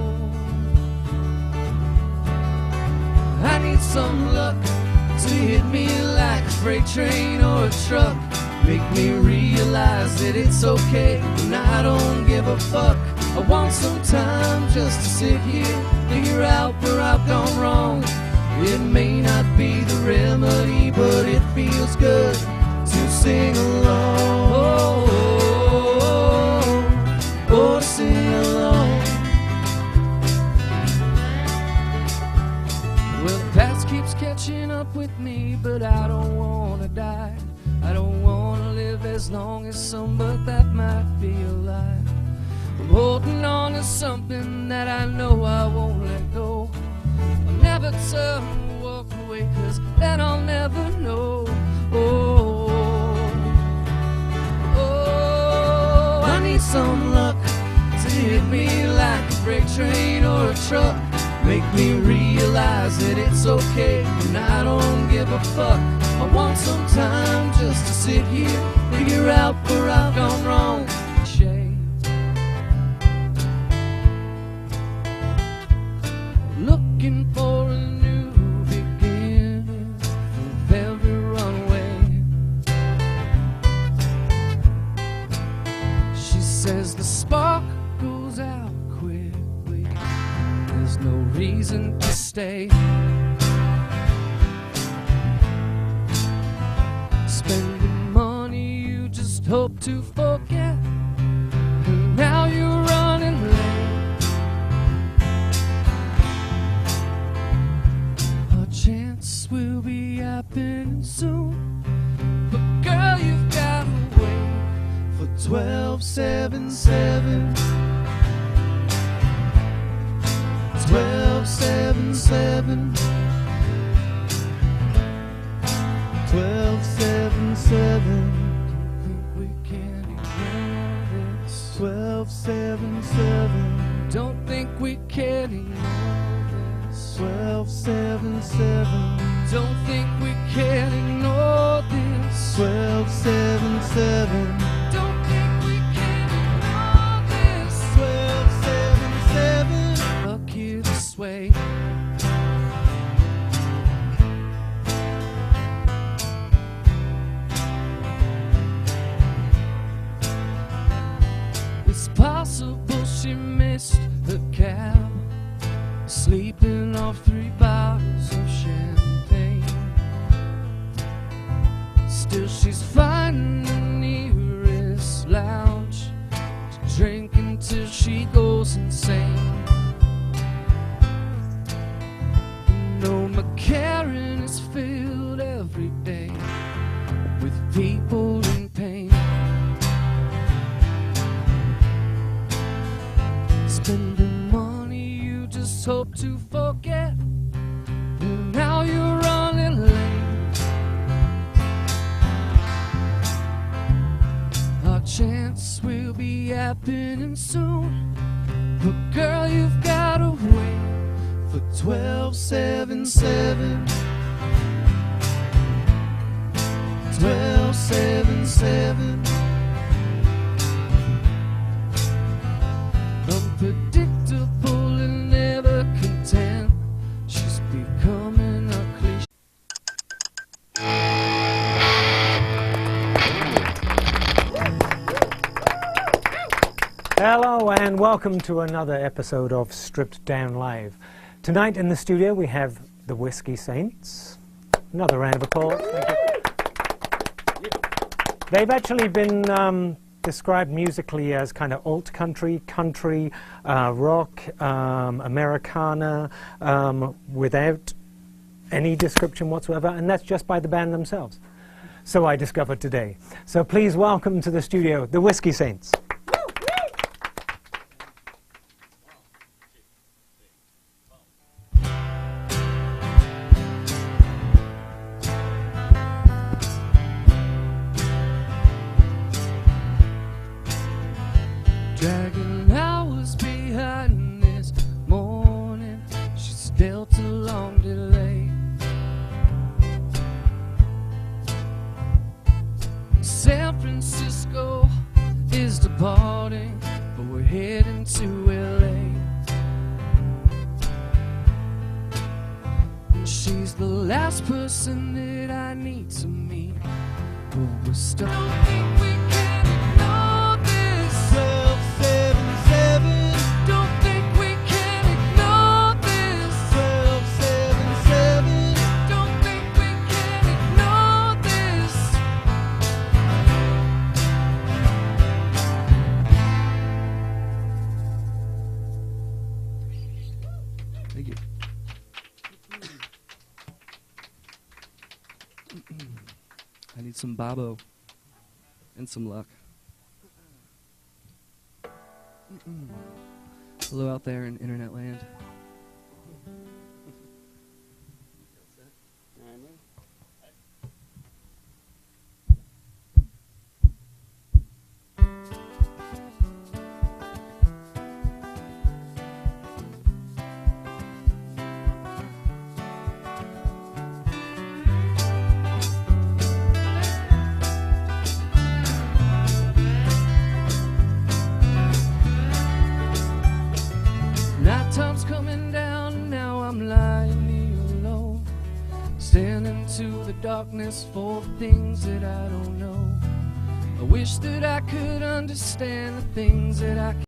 I need some luck to hit me like a freight train or a truck, make me realize that it's okay and I don't give a fuck. I want some time just to sit here, figure out where I've gone wrong. It may not be the remedy, but it feels good to sing along. Oh, sing along. Well, the past keeps catching up with me, but I don't wanna die. I don't wanna live as long as some, but that might be a lie. I'm holding on to something that I know I won't let go. I'll never turn and walk away, 'cause then I'll never know. Oh, I need some luck to hit me like a freight train or a truck, make me realize that it's okay and I don't give a fuck. I want some time just to sit here, figure out where I've gone wrong. Looking for a new beginning from every runaway. reason to stay. Spending money you just hope to forget, and now you're running late. A chance will be happening soon, but girl, you've gotta wait for 1277. 1277. 1277. Don't think we can ignore this. 1277. Don't think we can ignore this. 1277. Don't think we can ignore this. 1277. Don't think we can ignore this. 1277. Look here this way. It's possible she missed the cab, sleeping off 3 bottles of champagne. Still she's finding the nearest lounge to drink until she goes insane. No, McCarran is filled every day with people in pain. Spending money you just hope to forget, and now you're running late. Our chance will be happening soon, but girl, you've gotta wait for 1277. 1277. Unpredictable and never content, she's becoming a cliche. Hello and welcome to another episode of Stripped Down Live. Tonight in the studio we have the Whiskey Saints. Another round of applause. Thank you. They've actually been described musically as kind of alt country, country, rock, Americana, without any description whatsoever, and that's just by the band themselves. So I discovered today. So please welcome to the studio the Whiskey Saints. Dragging hours behind this morning, she's dealt a long delay. San Francisco is departing, but we're heading to LA. And she's the last person that I need to meet, but we're stuck. Don't think we can ignore this. 1277. Don't think we can ignore this. 1277. Don't think we can ignore this. Thank you. I need some babo and some luck. Hello out there in internet land. Nighttime's coming down and now I'm lying here alone, standing to the darkness for things that I don't know. I wish that I could understand the things that I can't.